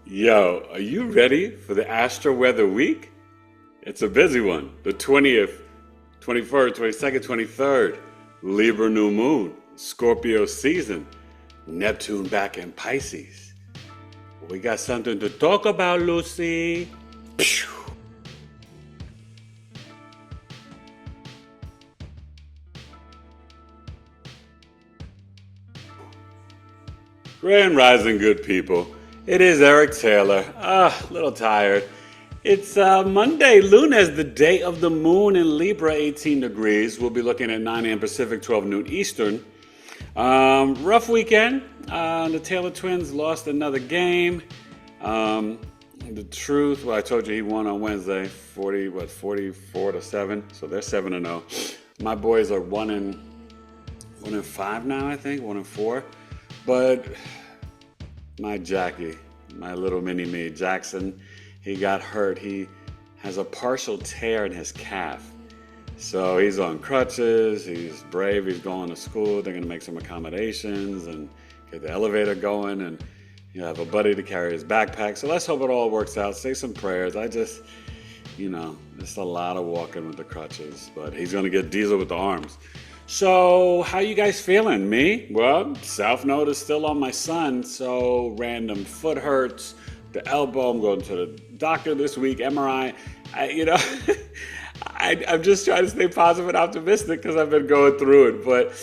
Yo, are you ready for the Astro-Weather week? It's a busy one. The 20th, 21st, 22nd, 23rd. Libra new moon. Scorpio season. Neptune back in Pisces. We got something to talk about, Lucy. Pew. Grand Rising, good people. It is Eric Taylor. A little tired. It's Monday, Lunes, the day of the moon in Libra, 18 degrees. We'll be looking at 9 a.m. Pacific, 12 noon Eastern. Rough weekend. The Taylor twins lost another game. The truth, well, I told you he won on Wednesday, 44 to 7. So they're 7-0. My boys are 1-5 now, I think, 1-4. But my Jackie, my little mini-me, Jackson, he got hurt. He has a partial tear in his calf. So he's on crutches, he's brave, he's going to school. They're going to make some accommodations and get the elevator going and have a buddy to carry his backpack. So let's hope it all works out. Say some prayers. It's a lot of walking with the crutches, but he's going to get diesel with the arms. So, how you guys feeling? Me? Well, South Node is still on my son, so random foot hurts, the elbow, I'm going to the doctor this week, MRI. I'm just trying to stay positive and optimistic because I've been going through it. But,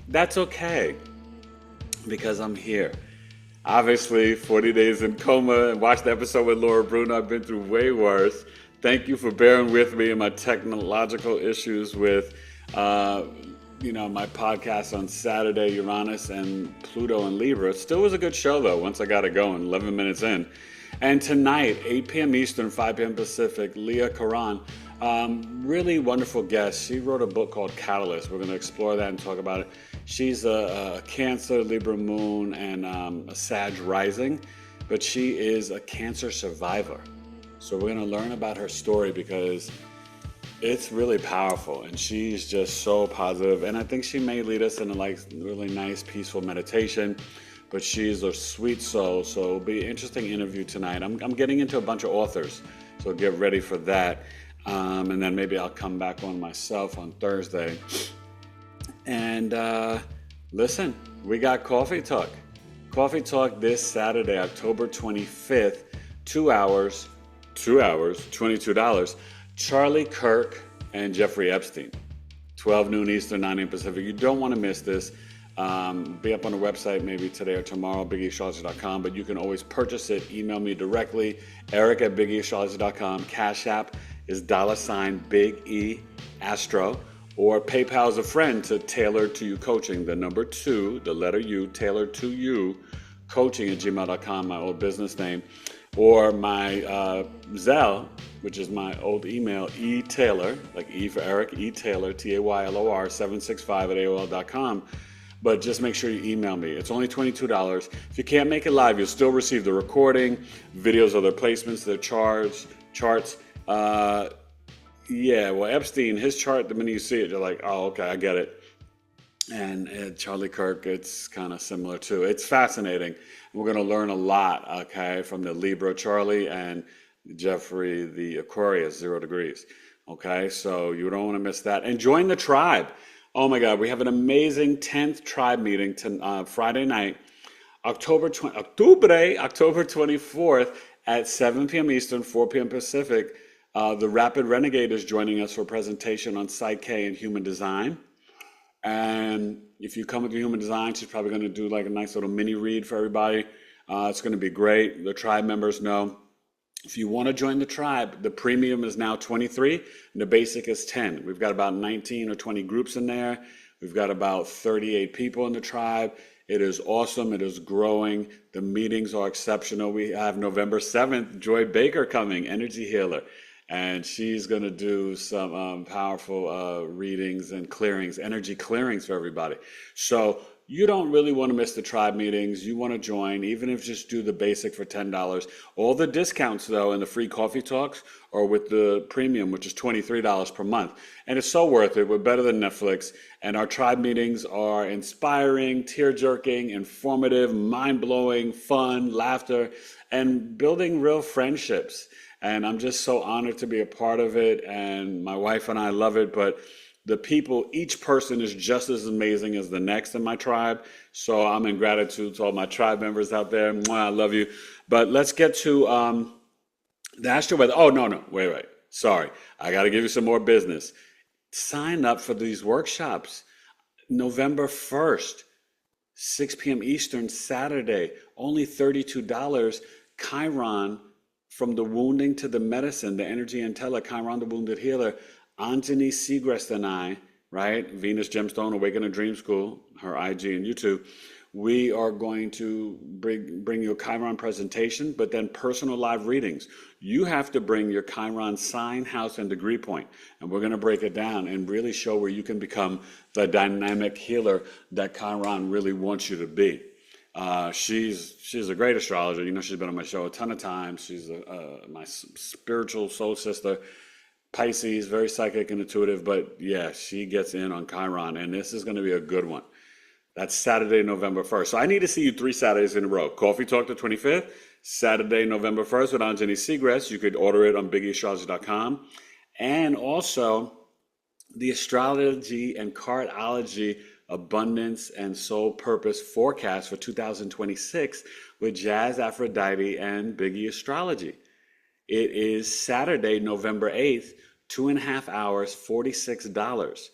that's okay because I'm here. Obviously, 40 days in coma, and watch the episode with Laura Bruno. I've been through way worse. Thank you for bearing with me and my technological issues with my podcast on Saturday, Uranus and Pluto and Libra. It still was a good show, though, once I got it going, 11 minutes in. And tonight, 8 p.m. Eastern, 5 p.m. Pacific, Leah Karan, really wonderful guest. She wrote a book called Catalyst. We're going to explore that and talk about it. She's a Cancer, Libra moon, and a Sag rising, but she is a cancer survivor. So we're going to learn about her story because it's really powerful, and she's just so positive. And I think she may lead us in a really nice, peaceful meditation. But she's a sweet soul, so it'll be an interesting interview tonight. I'm getting into a bunch of authors, so get ready for that. And then maybe I'll come back on myself on Thursday. And listen, we got Coffee Talk. Coffee Talk this Saturday, October 25th, 2 hours, $22. Charlie Kirk and Jeffrey Epstein, 12 noon Eastern, 9 a.m. Pacific. You don't want to miss this. Be up on the website maybe today or tomorrow, BigEAstro.com, but you can always purchase it. Email me directly, Eric@BigEAstro.com. Cash App is $BigEAstro, or PayPal is a friend to Taylor to You Coaching, the number 2, the letter U, Taylor to You, coaching@gmail.com, my old business name. Or my Zelle, which is my old email, eTaylor, like E for Eric, eTaylor, Taylor, 765 @AOL.com. But just make sure you email me. It's only $22. If you can't make it live, you'll still receive the recording, videos of their placements, their charts. Epstein, his chart, the minute you see it, you're like, oh, okay, I get it. And Charlie Kirk, it's kind of similar too. It's fascinating. We're going to learn a lot, okay, from the Libra Charlie and Jeffrey the Aquarius, 0 degrees. Okay, so you don't want to miss that. And join the tribe. Oh my God, we have an amazing 10th tribe meeting Friday night, October 24th at 7 p.m. Eastern, 4 p.m. Pacific. The Rapid Renegade is joining us for a presentation on Psyche and human design. And if you come with the human design, she's probably going to do like a nice little mini read for everybody. It's going to be great. The tribe members know. If you want to join the tribe, the premium is now 23 and the basic is 10. We've got about 19 or 20 groups in there. We've got about 38 people in the tribe. It is awesome. It is growing. The meetings are exceptional. We have November 7th, Joy Baker coming, energy healer. And she's going to do some powerful readings and clearings, energy clearings for everybody. So you don't really want to miss the tribe meetings. You want to join, even if just do the basic for $10. All the discounts, though, and the free coffee talks are with the premium, which is $23 per month. And it's so worth it. We're better than Netflix. And our tribe meetings are inspiring, tear-jerking, informative, mind-blowing, fun, laughter, and building real friendships. And I'm just so honored to be a part of it. And my wife and I love it. But the people, each person is just as amazing as the next in my tribe. So I'm in gratitude to all my tribe members out there. Mwah, I love you. But let's get to the Astro-Weather. Oh, no. Wait. Sorry. I got to give you some more business. Sign up for these workshops. November 1st, 6 p.m. Eastern, Saturday. Only $32. Chiron, from the wounding to the medicine, the energy and tele, Chiron, the wounded healer. Anjani Segrest and I, right? Venus Gemstone, Awaken a Dream School, her IG and YouTube. We are going to bring you a Chiron presentation, but then personal live readings. You have to bring your Chiron sign, house, and degree point, and we're going to break it down and really show where you can become the dynamic healer that Chiron really wants you to be. She's a great astrologer. You know, she's been on my show a ton of times. She's my spiritual soul sister. Pisces, very psychic and intuitive, but yeah, she gets in on Chiron, and this is going to be a good one. That's Saturday, November 1st. So I need to see you 3 Saturdays in a row. Coffee Talk the 25th, Saturday, November 1st with Anjani Segrest. You could order it on BigEAstro.com. And also the Astrology and Cardology Abundance and Soul Purpose Forecast for 2026 with Jazz Aphrodite and BigEAstrology. It is Saturday, November 8th, 2.5 hours, $46.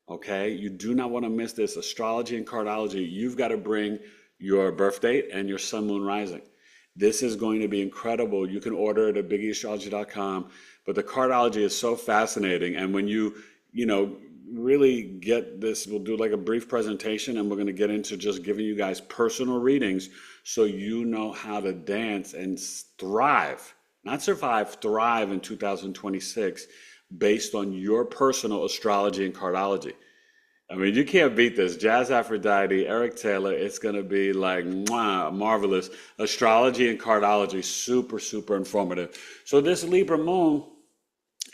Okay, you do not want to miss this. Astrology and Cardology. You've got to bring your birth date and your sun, moon, rising. This is going to be incredible. You can order it at BigEAstrology.com. But the Cardology is so fascinating. And when you really get this, we'll do like a brief presentation, and we're going to get into just giving you guys personal readings so you know how to dance and thrive. Not survive, thrive in 2026 based on your personal astrology and cardology. I mean, you can't beat this. Jazz Aphrodite, Eric Taylor, it's going to be like marvelous. Astrology and cardology, super, super informative. So this Libra moon,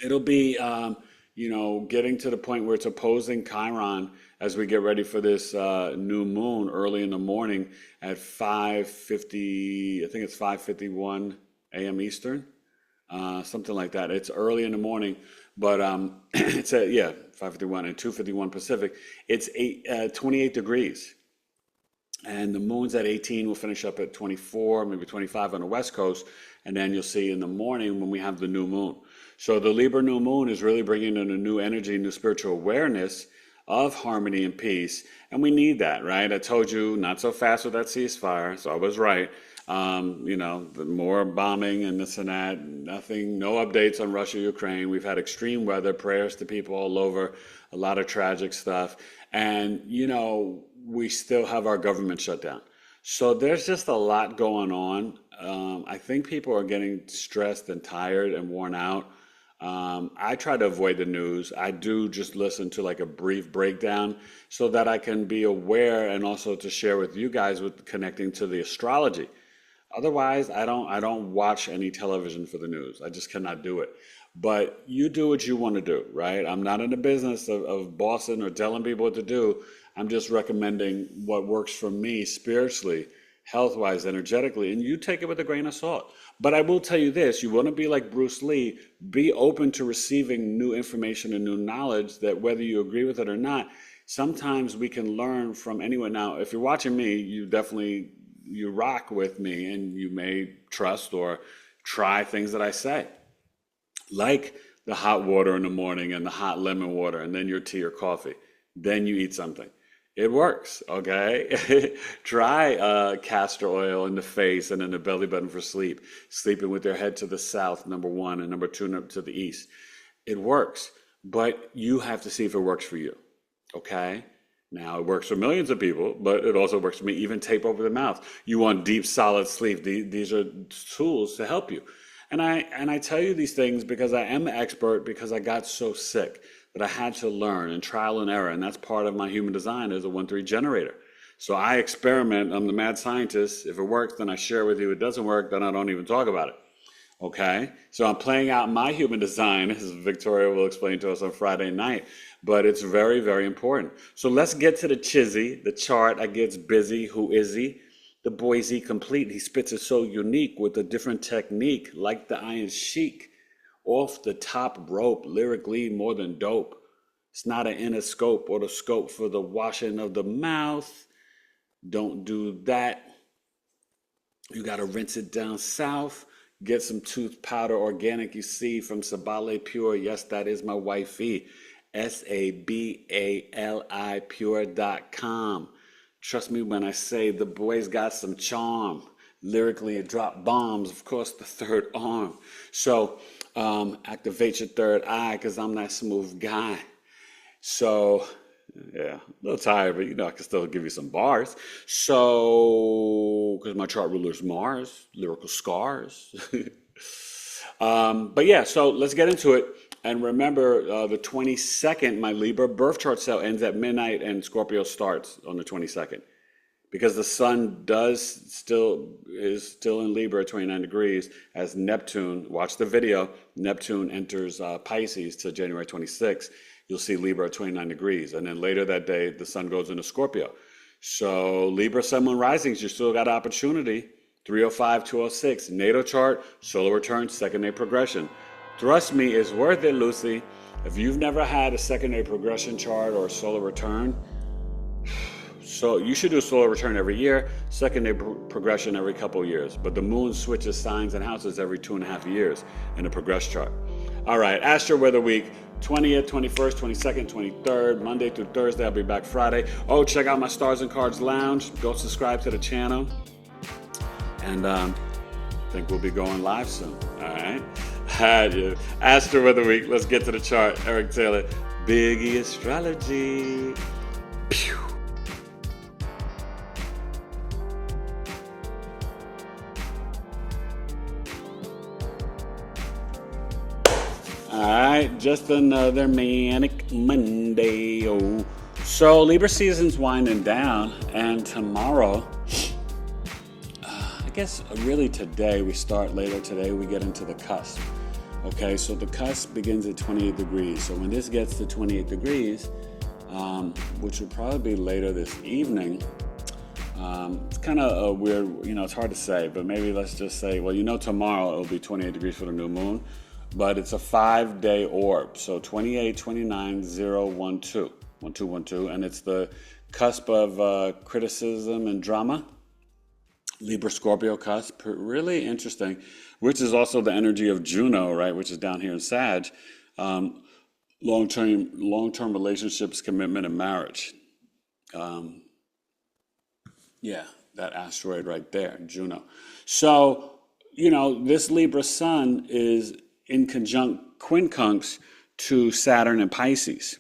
it'll be, getting to the point where it's opposing Chiron as we get ready for this new moon early in the morning at 5:50, I think it's 5:51 a.m. Eastern, something like that. It's early in the morning, but it's at 5:51 and 2:51 Pacific. It's 28 degrees, and the moon's at 18. We'll finish up at 24, maybe 25 on the West Coast, and then you'll see in the morning when we have the new moon. So the Libra new moon is really bringing in a new energy, new spiritual awareness of harmony and peace, and we need that, right? I told you not so fast with that ceasefire, so I was right. The more bombing and this and that, nothing, no updates on Russia, Ukraine. We've had extreme weather, prayers to people all over, a lot of tragic stuff. And, we still have our government shut down. So there's just a lot going on. I think people are getting stressed and tired and worn out. I try to avoid the news. I do just listen to like a brief breakdown so that I can be aware and also to share with you guys with connecting to the astrology. Otherwise, I don't watch any television for the news. I just cannot do it. But you do what you want to do, right? I'm not in the business of bossing or telling people what to do. I'm just recommending what works for me spiritually, health-wise, energetically, and you take it with a grain of salt. But I will tell you this, you want to be like Bruce Lee, be open to receiving new information and new knowledge that whether you agree with it or not, sometimes we can learn from anyone. Now, if you're watching me, you rock with me and you may trust or try things that I say, like the hot water in the morning and the hot lemon water and then your tea or coffee. Then you eat something. It works, okay? Try castor oil in the face and in the belly button for sleep. Sleeping with your head to the south, number 1, and number 2 to the east. It works, but you have to see if it works for you, okay? Now, it works for millions of people, but it also works for me. Even tape over the mouth. You want deep, solid sleep. These are tools to help you. And I tell you these things because I am an expert, because I got so sick that I had to learn and trial and error. And that's part of my human design as a 1-3 generator. So I experiment. I'm the mad scientist. If it works, then I share with you. If it doesn't work, then I don't even talk about it. Okay? So I'm playing out my human design, as Victoria will explain to us on Friday night. But it's very, very important. So let's get to the chizzy, the chart. I gets busy. Who is he? The Boise complete. He spits it so unique with a different technique, like the Iron Sheik. Off the top rope, lyrically more than dope. It's not an inner scope or the scope for the washing of the mouth. Don't do that. You got to rinse it down south. Get some tooth powder organic you see from Sabale Pure. Yes, that is my wifey. SABALI pure.com. Trust me when I say the boy's got some charm. Lyrically, it dropped bombs. Of course, the third arm. So activate your third eye because I'm that smooth guy. So, yeah, a little tired, but I can still give you some bars. So, because my chart ruler is Mars, lyrical scars. But yeah, so let's get into it. And remember, the 22nd, my Libra birth chart cell ends at midnight and Scorpio starts on the 22nd. Because the sun is still in Libra at 29 degrees as Neptune, watch the video, Neptune enters Pisces to January 26th. You'll see Libra at 29 degrees. And then later that day, the sun goes into Scorpio. So Libra, Sun, Moon, Risings, you still got opportunity. 305, 206, natal chart, solar return, secondary progression. Trust me, it's worth it, Lucy. If you've never had a secondary progression chart or a solar return, so you should do a solar return every year, secondary progression every couple of years. But the moon switches signs and houses every 2.5 years in a progress chart. All right, Astro-Weather Week, 20th, 21st, 22nd, 23rd, Monday through Thursday. I'll be back Friday. Oh, check out my Stars and Cards Lounge. Go subscribe to the channel. And I think we'll be going live soon. All right. Astro-Weather Week. Let's get to the chart. Eric Taylor, BigEAstro. Pew. All right, just another manic Monday. Oh. So Libra season's winding down, and tomorrow, I guess really today, we start later today, we get into the cusp. Okay, so the cusp begins at 28 degrees. So when this gets to 28 degrees, which will probably be later this evening, it's kind of a weird, it's hard to say, but maybe let's just say, well, tomorrow it'll be 28 degrees for the new moon. But it's a 5-day orb, so 28, 29, 0, 1, 2, 1, 2, 1, 2, and it's the cusp of criticism and drama. Libra Scorpio cusp, really interesting, which is also the energy of Juno, right, which is down here in Sag. Long-term relationships, commitment, and marriage. Yeah, that asteroid right there, Juno. So, this Libra sun is in conjunct quincunx to Saturn and Pisces,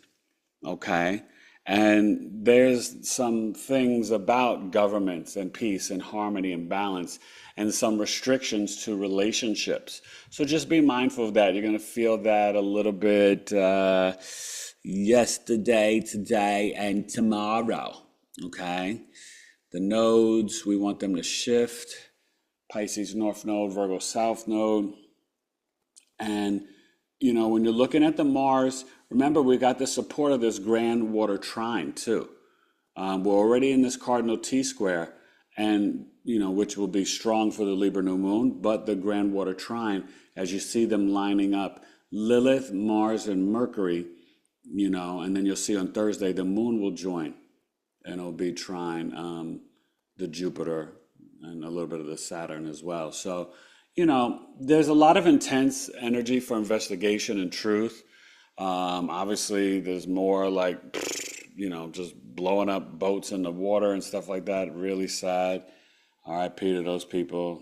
okay? And there's some things about governments and peace and harmony and balance and some restrictions to relationships. So just be mindful of that. You're going to feel that a little bit yesterday, today, and tomorrow, okay? The nodes, we want them to shift. Pisces North Node, Virgo South Node. And, when you're looking at the Mars, remember we got the support of this grand water trine too. We're already in this cardinal T-square, and, which will be strong for the Libra new moon, but the grand water trine, as you see them lining up, Lilith, Mars, and Mercury, and then you'll see on Thursday the moon will join, and it'll be trine the Jupiter and a little bit of the Saturn as well. So, there's a lot of intense energy for investigation and truth. Obviously, there's more like, just blowing up boats in the water and stuff like that. Really sad. R.I.P. to those people,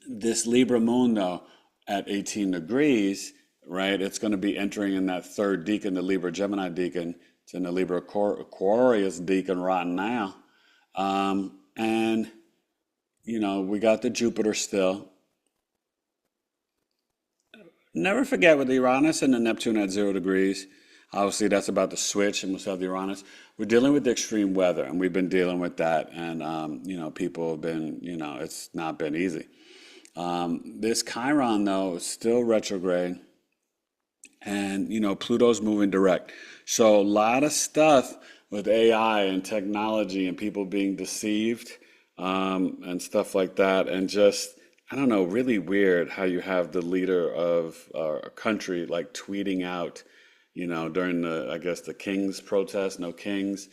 This Libra moon, though, at 18 degrees, right, it's going to be entering in that third decan, the Libra Gemini decan. It's in the Libra Aquarius decan right now. And we got the Jupiter still. Never forget with the Uranus and the Neptune at 0 degrees. Obviously, that's about to switch, and we'll have the Uranus. We're dealing with the extreme weather, and we've been dealing with that. And, people have been, it's not been easy. This Chiron, though, is still retrograde. And, Pluto's moving direct. So a lot of stuff with AI and technology and people being deceived and stuff like that. And just, I don't know, really weird how you have the leader of a country like tweeting out, during the King's protest, no Kings,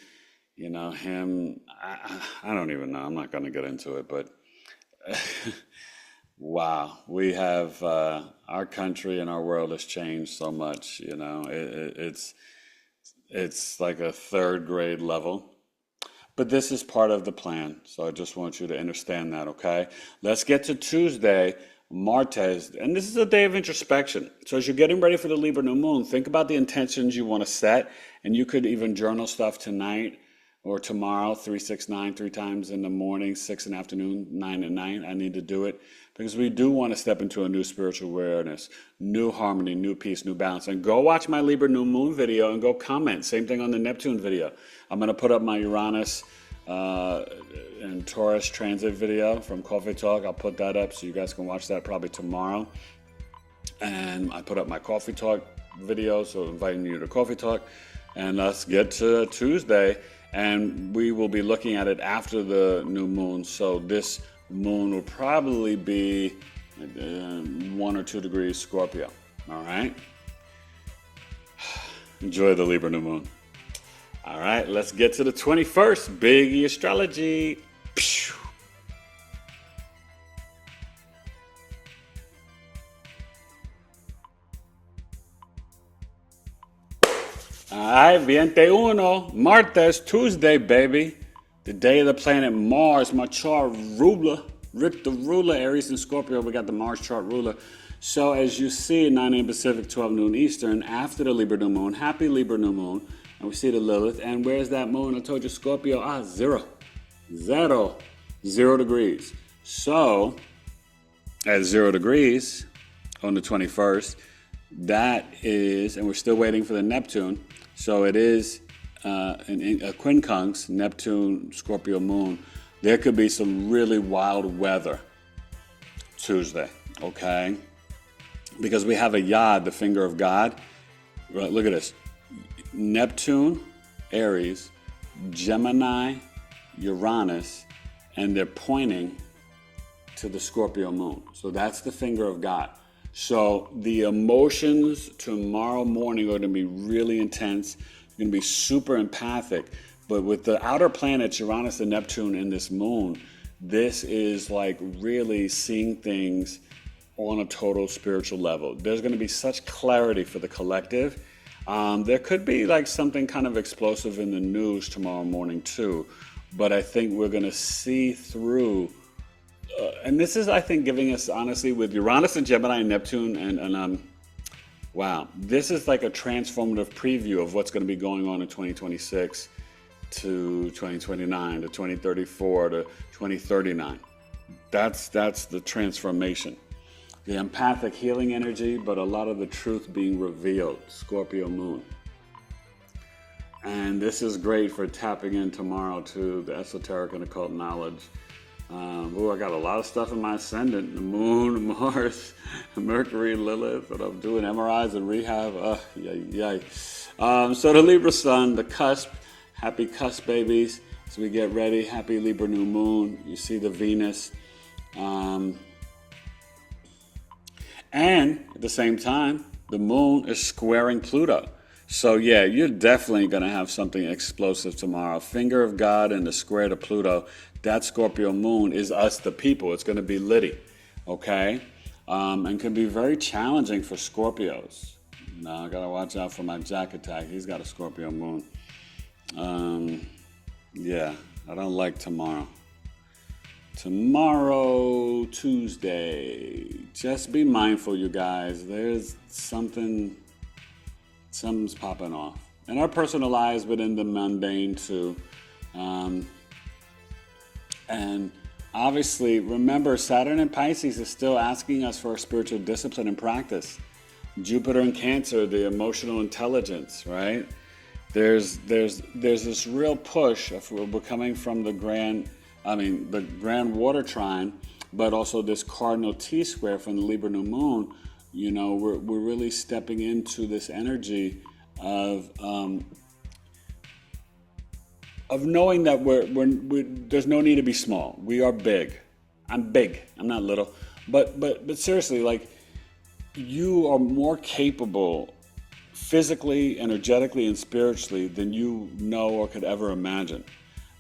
him, I don't even know. I'm not going to get into it, but wow, we have, our country and our world has changed so much, it's like a third grade level. But this is part of the plan, so I just want you to understand that, okay? Let's get to Tuesday, Martes, and this is a day of introspection. So as you're getting ready for the Libra new moon, think about the intentions you want to set, and you could even journal stuff tonight or tomorrow, 369, 3 times in the morning, 6 in the afternoon, 9 at night. I need to do it because we do want to step into a new spiritual awareness, new harmony, new peace, new balance. And go watch my Libra new moon video and go comment. Same thing on the Neptune video. I'm going to put up my Uranus and Taurus transit video from Coffee Talk. I'll put that up so you guys can watch that probably tomorrow. And I put up my Coffee Talk video, so inviting you to Coffee Talk. And let's get to Tuesday. And we will be looking at it after the new moon. So this moon will probably be 1 or 2 degrees Scorpio. All right? Enjoy the Libra new moon. All right, let's get to the 21st. BigEAstrology. Pew. All right, 21, Martes, Tuesday, baby. The day of the planet Mars, my chart ruler. Rick the ruler, Aries and Scorpio, we got the Mars chart ruler. So as you see, 9 a.m. Pacific, 12 noon Eastern, after the Libra new moon, happy Libra new moon. And we see the Lilith. And where's that moon? I told you, Scorpio, 0 degrees. So at 0 degrees on the 21st, that is, and we're still waiting for the Neptune. So it is a quincunx, Neptune, Scorpio moon. There could be some really wild weather Tuesday, okay? Because we have a Yod, the finger of God. Right, look at this. Neptune, Aries, Gemini, Uranus, and they're pointing to the Scorpio moon. So that's the finger of God. So the emotions tomorrow morning are going to be really intense. You're going to be super empathic. But with the outer planets, Uranus and Neptune in this moon, this is like really seeing things on a total spiritual level. There's going to be such clarity for the collective. There could be like something kind of explosive in the news tomorrow morning too. But I think we're going to see through. And this is, I think, giving us, honestly, with Uranus and Gemini and Neptune, and wow, this is like a transformative preview of what's going to be going on in 2026 to 2029 to 2034 to 2039. That's the transformation. The empathic healing energy, but a lot of the truth being revealed, Scorpio moon. And this is great for tapping in tomorrow to the esoteric and occult knowledge. I got a lot of stuff in my ascendant, the moon, Mars, Mercury, Lilith, and I'm doing MRIs and rehab. So the Libra sun, the cusp, happy cusp babies. As we get ready, happy Libra new moon. You see the Venus. And at the same time, the moon is squaring Pluto. So yeah, you're definitely going to have something explosive tomorrow. Finger of God and the square to Pluto. That Scorpio moon is us, the people. It's going to be litty, okay? And can be very challenging for Scorpios. Now I got to watch out for my Jack attack. He's got a Scorpio moon. Yeah, I don't like tomorrow. Tomorrow, Tuesday. Just be mindful, you guys. There's something's popping off. In our personal lives, but in the mundane too. And obviously, remember, Saturn in Pisces is still asking us for a spiritual discipline and practice. Jupiter in Cancer, the emotional intelligence, right? There's this real push of we're coming from the grand water trine, but also this cardinal T square from the Libra new moon. We're really stepping into this energy of knowing that there's no need to be small. We are big. I'm big. I'm not little. But seriously, like, you are more capable physically, energetically, and spiritually than you know or could ever imagine.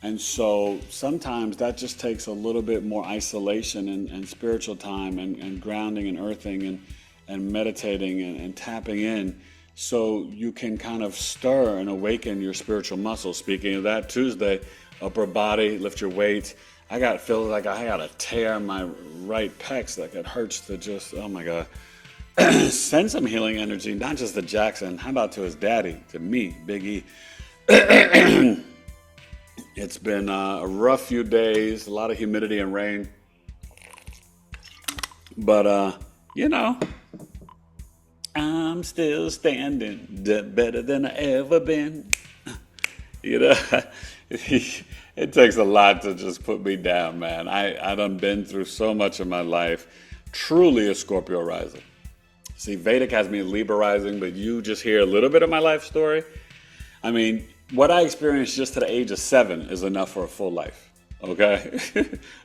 And so sometimes that just takes a little bit more isolation and spiritual time and grounding and earthing and meditating and tapping in, so you can kind of stir and awaken your spiritual muscles. Speaking of that, Tuesday, upper body, lift your weights. Feels like I got a tear in my right pecs. Like, it hurts to just, oh my God. Send some healing energy, not just to Jackson. How about to his daddy, to me, Big E? It's been a rough few days, a lot of humidity and rain. But, I'm still standing, better than I ever been. It takes a lot to just put me down, man. I done been through so much of my life. Truly a Scorpio rising. See, Vedic has me Libra rising, but you just hear a little bit of my life story. I mean, what I experienced just to the age of 7 is enough for a full life, okay?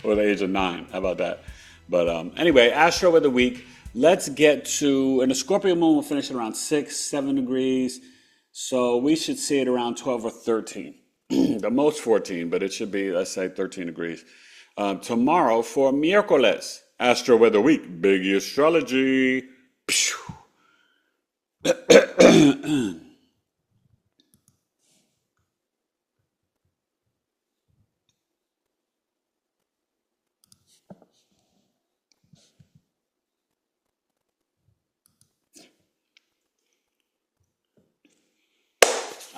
Or the age of 9, how about that? But anyway, Astro of the week. Let's get to, and the Scorpio moon will finish at around 6, 7 degrees. So we should see it around 12 or 13. The most 14, but it should be, let's say, 13 degrees. Tomorrow for miércoles, Astro-Weather week, BigEAstro.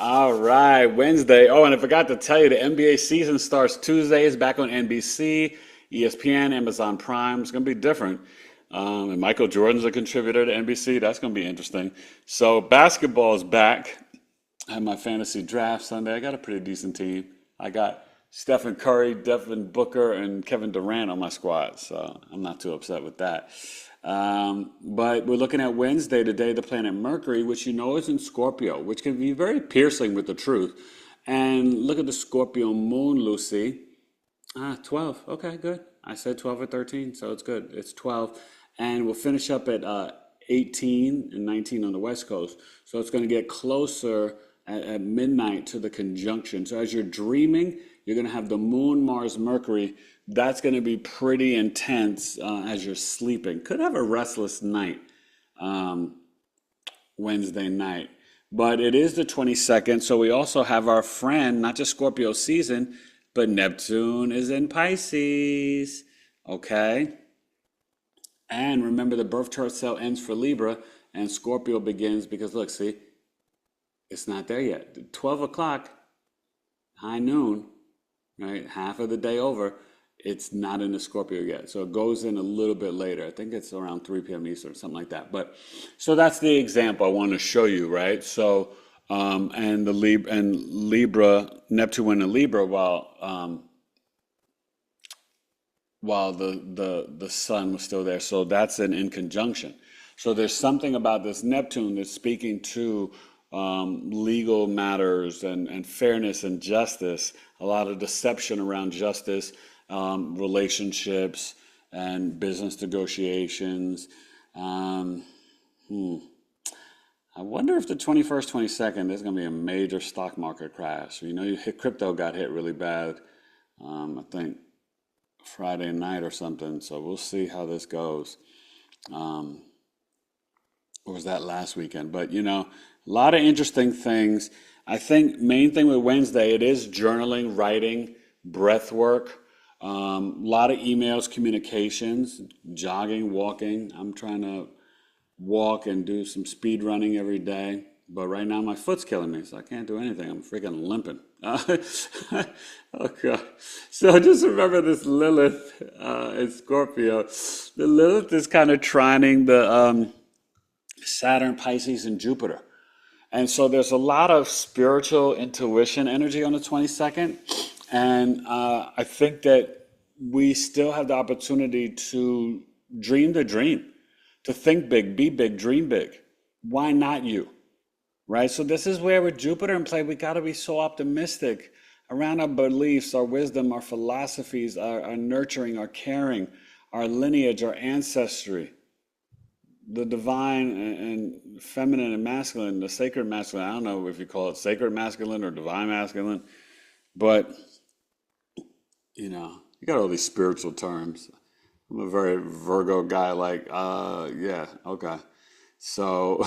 All right, Wednesday. Oh, and I forgot to tell you, the NBA season starts Tuesday. It's back on NBC, ESPN, Amazon Prime. It's going to be different. And Michael Jordan's a contributor to NBC. That's going to be interesting. So basketball is back. I had my fantasy draft Sunday. I got a pretty decent team. I got Stephen Curry, Devin Booker, and Kevin Durant on my squad. So I'm not too upset with that. But we're looking at Wednesday, the day of the planet Mercury, which is in Scorpio, which can be very piercing with the truth. And look at the Scorpio moon, Lucy. 12. Okay, good. I said 12 or 13, so it's good. It's 12. And we'll finish up at 18 and 19 on the West Coast. So it's going to get closer at midnight to the conjunction. So as you're dreaming, you're going to have the moon, Mars, Mercury. That's going to be pretty intense as you're sleeping. Could have a restless night Wednesday night. But it is the 22nd, so we also have our friend, not just Scorpio season, but Neptune is in Pisces. Okay? And remember, the birth chart cell ends for Libra, and Scorpio begins because, look, see, it's not there yet. 12 o'clock, high noon, right? Half of the day over. It's not in the Scorpio yet. So it goes in a little bit later. I think it's around 3 p.m. Eastern, something like that. But so that's the example I want to show you, right? So and Libra, Neptune went in Libra while the sun was still there. So that's in conjunction. So there's something about this Neptune that's speaking to legal matters and fairness and justice, a lot of deception around justice, relationships and business negotiations. I wonder if the 21st, 22nd, there's going to be a major stock market crash. Crypto got hit really bad, I think Friday night or something. So we'll see how this goes. Or was that last weekend? But, a lot of interesting things. I think main thing with Wednesday, it is journaling, writing, breath work. A lot of emails, communications, jogging, walking. I'm trying to walk and do some speed running every day. But right now my foot's killing me, so I can't do anything. I'm freaking limping. Oh, God. So just remember this Lilith in Scorpio. The Lilith is kind of trining Saturn, Pisces, and Jupiter. And so there's a lot of spiritual intuition energy on the 22nd. And I think that we still have the opportunity to dream the dream, to think big, be big, dream big. Why not you? Right? So this is where with Jupiter in play, we got to be so optimistic around our beliefs, our wisdom, our philosophies, our nurturing, our caring, our lineage, our ancestry, the divine and feminine and masculine, the sacred masculine. I don't know if you call it sacred masculine or divine masculine, but you got all these spiritual terms. I'm a very Virgo guy, like, yeah, okay. So,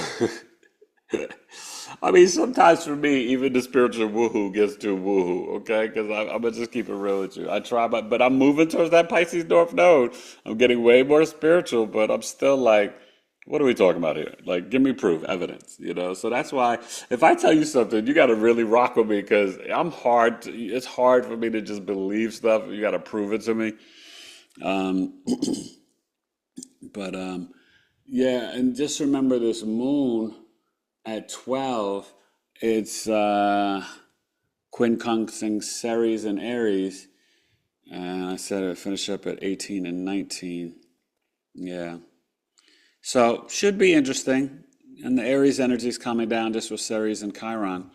I mean, sometimes for me, even the spiritual woohoo gets too woohoo, okay? Because I'm gonna just keep it real with you. I try, but I'm moving towards that Pisces North Node. I'm getting way more spiritual, but I'm still like, what are we talking about here? Like, give me proof, evidence. So that's why if I tell you something, you got to really rock with me because it's hard for me to just believe stuff. You got to prove it to me. Um, but yeah, and just remember this moon at 12, it's quincunxing Ceres and Aries. And I said it finish up at 18 and 19. Yeah. So should be interesting. And the Aries energy is coming down just with Ceres and Chiron.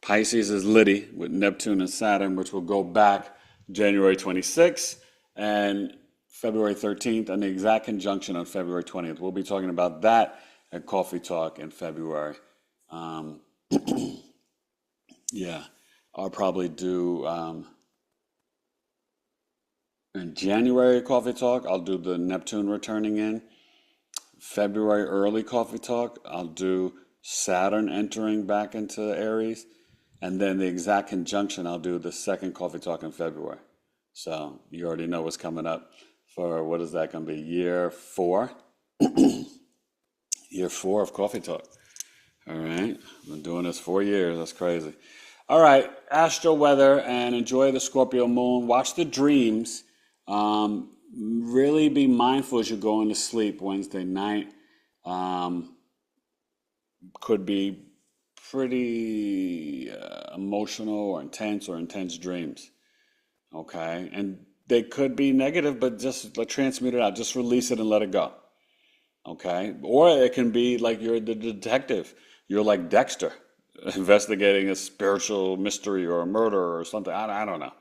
Pisces is Liddy with Neptune and Saturn, which will go back January 26th and February 13th, and the exact conjunction on February 20th. We'll be talking about that at Coffee Talk in February. Um, yeah, I'll probably do in January Coffee Talk, I'll do the Neptune returning in. February early Coffee Talk, I'll do Saturn entering back into Aries. And then the exact conjunction, I'll do the second Coffee Talk in February. So you already know what's coming up for, what is that going to be, year 4? Year 4 of Coffee Talk. All right. I've been doing this 4 years. That's crazy. All right. Astro-Weather, and enjoy the Scorpio moon. Watch the dreams. Really be mindful as you're going to sleep Wednesday night. Could be pretty emotional or intense dreams. Okay. And they could be negative, but just transmute it out. Just release it and let it go. Okay. Or it can be like you're the detective. You're like Dexter investigating a spiritual mystery or a murder or something. I don't know.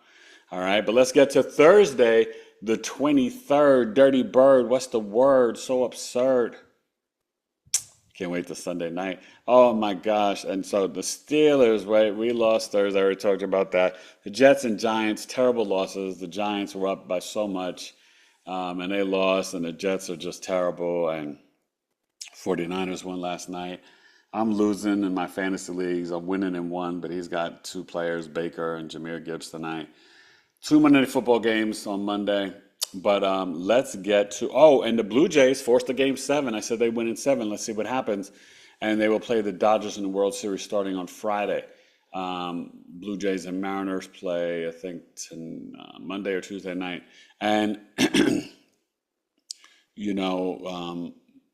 All right. But let's get to Thursday, the 23rd. Dirty Bird. What's the word? So absurd. Can't wait to Sunday night. Oh my gosh. And so the Steelers, right? We lost Thursday. I already talked about that. The Jets and Giants, terrible losses. The Giants were up by so much, and they lost, and the Jets are just terrible. And 49ers won last night. I'm losing in my fantasy leagues. I'm winning in one, but he's got 2 players, Baker and Jahmyr Gibbs tonight. 2 Monday Night Football games on Monday. But let's get to, and the Blue Jays forced a game 7. I said they win in 7. Let's see what happens. And they will play the Dodgers in the World Series starting on Friday. Blue Jays and Mariners play, I think, Monday or Tuesday night. And,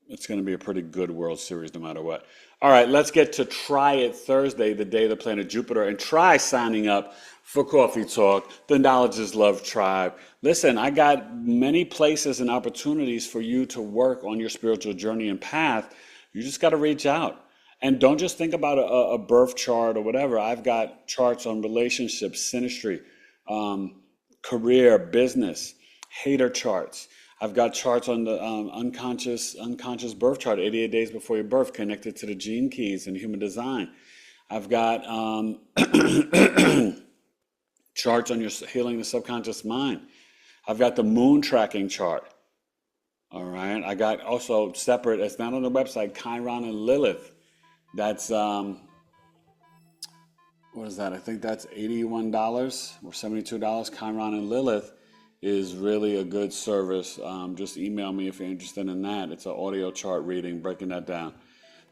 it's going to be a pretty good World Series no matter what. All right, let's get to Try It Thursday, the day of the planet Jupiter, and try signing up for Coffee Talk, the Knowledge is Love Tribe. Listen, I got many places and opportunities for you to work on your spiritual journey and path. You just got to reach out. And don't just think about a birth chart or whatever. I've got charts on relationships, synastry, career, business, hater charts. I've got charts on the unconscious birth chart, 88 days before your birth, connected to the gene keys and human design. I've got charts on your healing the subconscious mind. I've got the moon tracking chart. All right. I got also separate, it's not on the website, Chiron and Lilith. That's, what is that? I think that's $81 or $72. Chiron and Lilith is really a good service. Just email me if you're interested in that. It's an audio chart reading, breaking that down.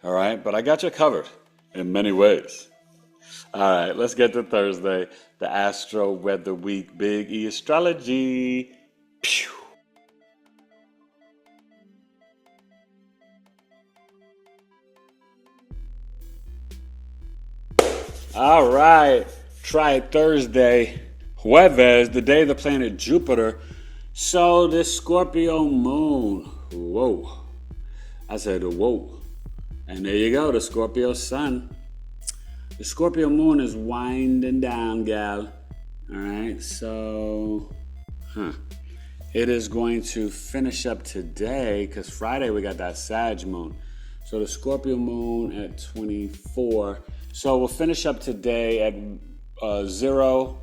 All right. But I got you covered in many ways. All right, let's get to Thursday, the Astro-Weather week, BigEAstrology. Pew. All right. Try it Thursday. Jueves, the day of the planet Jupiter. So this Scorpio moon. Whoa. I said whoa. And there you go, the Scorpio sun. The Scorpio moon is winding down, gal. All right. So, it is going to finish up today because Friday we got that Sag moon. So the Scorpio moon at 24. So we'll finish up today at 0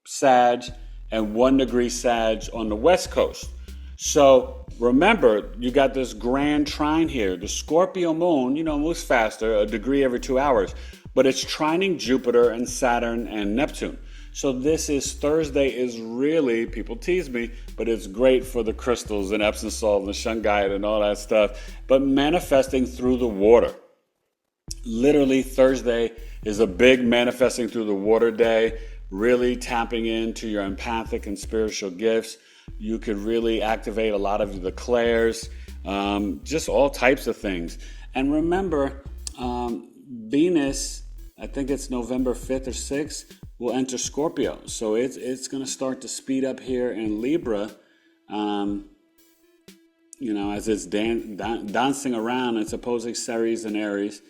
Sag and 1 degree Sag on the West Coast. So remember, you got this grand trine here. The Scorpio moon, moves faster, a degree every 2 hours, but it's trining Jupiter and Saturn and Neptune. So this is Thursday is really, people tease me, but it's great for the crystals and Epsom salt and the shungite and all that stuff, but manifesting through the water. Literally Thursday is a big manifesting through the water day, really tapping into your empathic and spiritual gifts. You could really activate a lot of the clairs, just all types of things. And remember, Venus, I think it's November 5th or 6th, will enter Scorpio. So it's going to start to speed up here in Libra, as it's dancing around. It's opposing Ceres and Aries.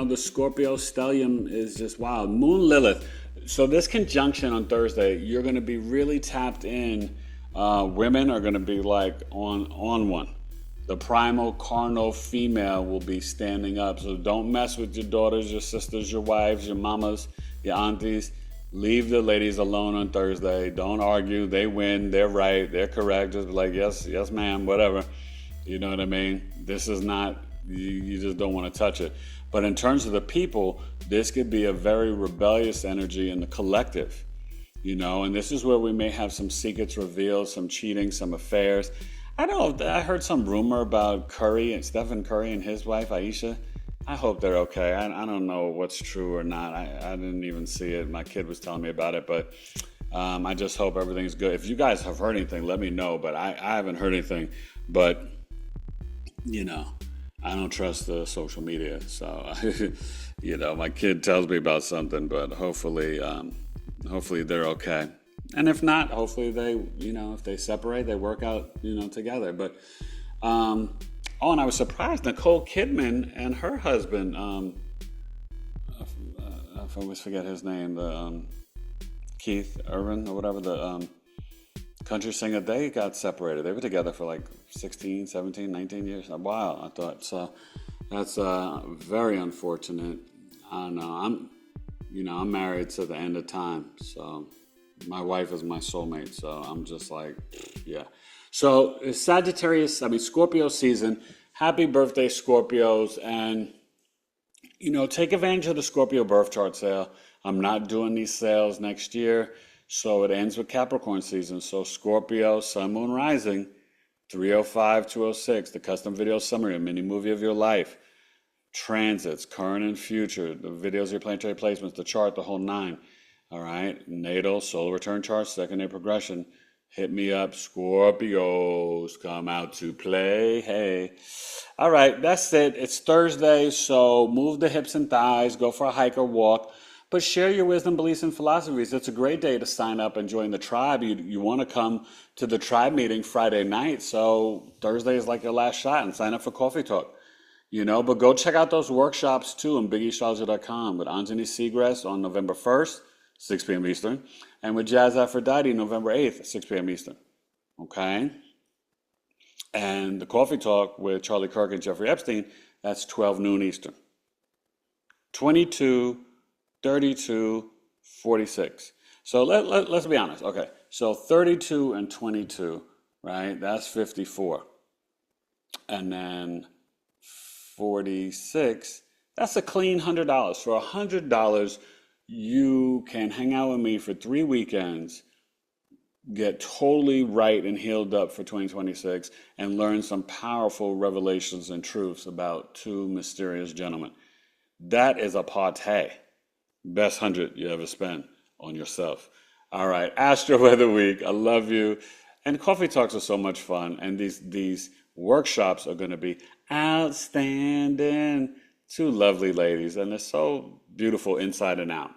The Scorpio stellium is just wild. Moon Lilith. So this conjunction on Thursday, you're going to be really tapped in. Women are going to be like on one. The primal carnal female will be standing up. So don't mess with your daughters, your sisters, your wives, your mamas, your aunties. Leave the ladies alone on Thursday. Don't argue. They win. They're right. They're correct. Just be like, yes, ma'am, whatever. You know what I mean? This is not, you just don't want to touch it. But in terms of the people, this could be a very rebellious energy in the collective. And this is where we may have some secrets revealed, some cheating, some affairs. I don't know. I heard some rumor about Stephen Curry and his wife, Aisha. I hope they're okay. I don't know what's true or not. I didn't even see it. My kid was telling me about it, but I just hope everything's good. If you guys have heard anything, let me know, but I haven't heard anything. But, I don't trust the social media. So, my kid tells me about something, but hopefully they're okay. And if not, hopefully they, if they separate, they work out, together. But, and I was surprised, Nicole Kidman and her husband, I always forget his name, Keith Urban or whatever, the country singer, they got separated. They were together for like 16, 17, 19 years. Wow, I thought. So that's very unfortunate. I don't know. I'm married to the end of time. So my wife is my soulmate, so I'm just like, yeah. So it's Scorpio season. Happy birthday, Scorpios. And, take advantage of the Scorpio birth chart sale. I'm not doing these sales next year, so it ends with Capricorn season. So Scorpio, Sun, Moon, Rising, 305-206, the custom video summary, a mini movie of your life. Transits, current and future, the videos of your planetary placements, the chart, the whole 9. All right, natal, solar return chart, second day progression. Hit me up, Scorpios, come out to play. Hey. All right, that's it. It's Thursday, so move the hips and thighs, go for a hike or walk, but share your wisdom, beliefs, and philosophies. It's a great day to sign up and join the tribe. You want to come to the tribe meeting Friday night, so Thursday is like your last shot, and sign up for Coffee Talk. But go check out those workshops too on BigEAstro.com with Anjani Seagrass on November 1st. 6 p.m. Eastern, and with Jazz Aphrodite, November 8th, 6 p.m. Eastern. Okay? And the Coffee Talk with Charlie Kirk and Jeffrey Epstein, that's 12 noon Eastern. 22, 32, 46. So let's be honest. Okay, so 32 and 22, right? That's 54. And then 46, that's a clean $100. For $100, you can hang out with me for 3 weekends, get totally right and healed up for 2026, and learn some powerful revelations and truths about 2 mysterious gentlemen. That is a party. Best 100 you ever spent on yourself. All right, Astro-Weather Week. I love you. And Coffee Talks are so much fun. And these workshops are going to be outstanding. Two lovely ladies, and they're so beautiful inside and out.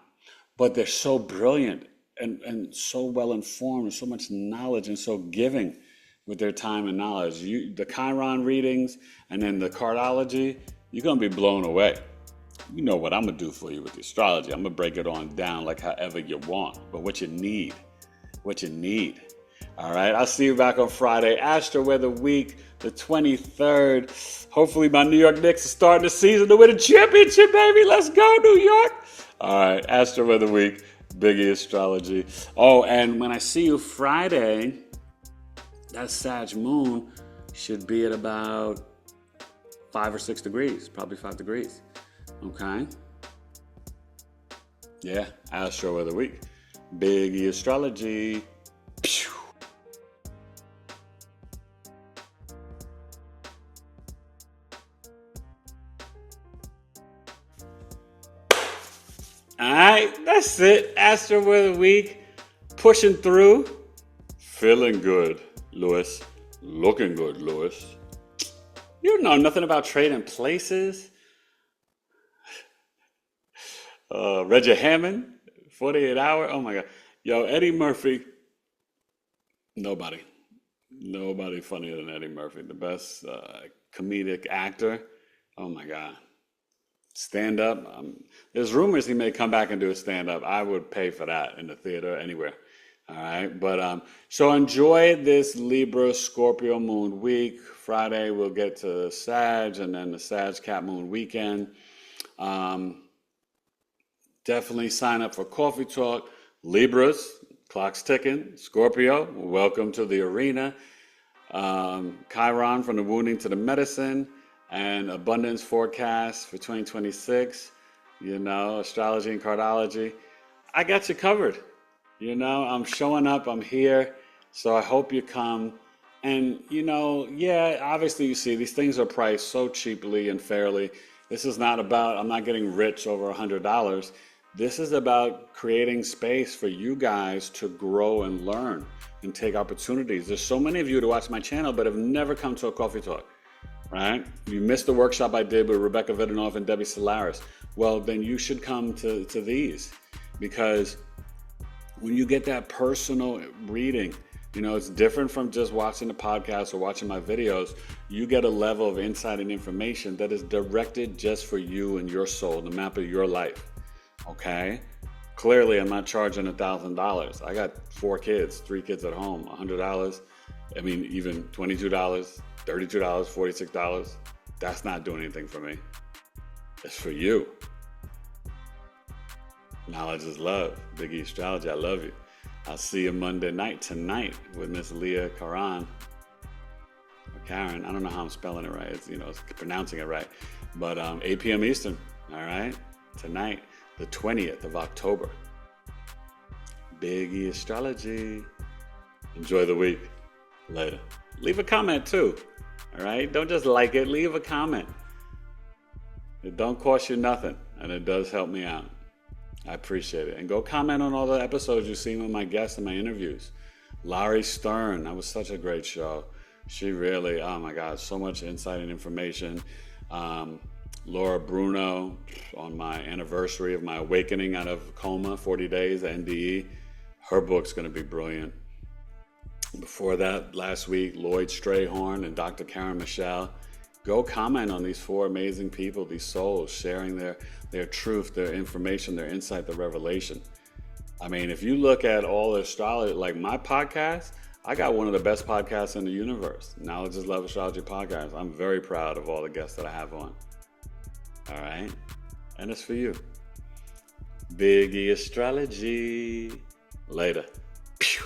But they're so brilliant and so well informed, and so much knowledge, and so giving with their time and knowledge. The Chiron readings and then the cardology, you're going to be blown away. You know what I'm going to do for you with the astrology. I'm going to break it on down like however you want, but what you need. All right, I'll see you back on Friday. Astro-Weather week, the 23rd. Hopefully my New York Knicks are starting the season to win a championship, baby. Let's go, New York. All right, Astro-Weather week, BigEAstro. Oh, and when I see you Friday, that Sag moon should be at about 5 or 6 degrees, probably 5 degrees. Okay? Yeah, Astro-Weather week, BigEAstro. Pew. All right, that's it. Astro-Weather week, pushing through, feeling good, Lewis, looking good, Lewis. You know nothing about trading places. Reggie Hammond, 48 Hour. Oh my God, yo, Eddie Murphy. Nobody funnier than Eddie Murphy. The best comedic actor. Oh my God. Stand up. There's rumors he may come back and do a stand up. I would pay for that in the theater, anywhere. All right. But so enjoy this Libra Scorpio moon week. Friday we'll get to Sag, and then the Sag Cat moon weekend. Definitely sign up for Coffee Talk. Libras, clock's ticking. Scorpio, welcome to the arena. Chiron, from the wounding to the medicine. And abundance forecast for 2026, astrology and cardology. I got you covered. I'm showing up, I'm here. So I hope you come. And, obviously you see these things are priced so cheaply and fairly. This is not about, I'm not getting rich over $100. This is about creating space for you guys to grow and learn and take opportunities. There's so many of you to watch my channel, but have never come to a coffee talk. Right? You missed the workshop I did with Rebecca Vidanoff and Debbie Solaris. Well, then you should come to these, because when you get that personal reading, it's different from just watching the podcast or watching my videos. You get a level of insight and information that is directed just for you and your soul, the map of your life. Okay? Clearly, I'm not charging $1,000. I got 4 kids, 3 kids at home, $100. I mean, even $22. $32, $46, that's not doing anything for me. It's for you. Knowledge is love. BigEAstro, I love you. I'll see you Monday night tonight with Miss Leah Karan. Or Karen, I don't know how I'm spelling it right. It's pronouncing it right. But 8 p.m. Eastern, all right? Tonight, the 20th of October. BigEAstro. Enjoy the week. Later. Leave a comment too. All right? Don't just like it. Leave a comment. It don't cost you nothing, and it does help me out. I appreciate it. And go comment on all the episodes you've seen with my guests and my interviews. Laurie Stern, that was such a great show. She really, oh my God, so much insight and information. Laura Bruno, on my anniversary of my awakening out of coma, 40 days, NDE. Her book's going to be brilliant. Before that, last week, Lloyd Strayhorn and Dr. Karen Michelle. Go comment on these 4 amazing people, these souls, sharing their truth, their information, their insight, their revelation. I mean, if you look at all the astrology, like my podcast, I got one of the best podcasts in the universe. Knowledge is Love Astrology podcast. I'm very proud of all the guests that I have on. All right? And it's for you. BigEAstro. Later. Pew.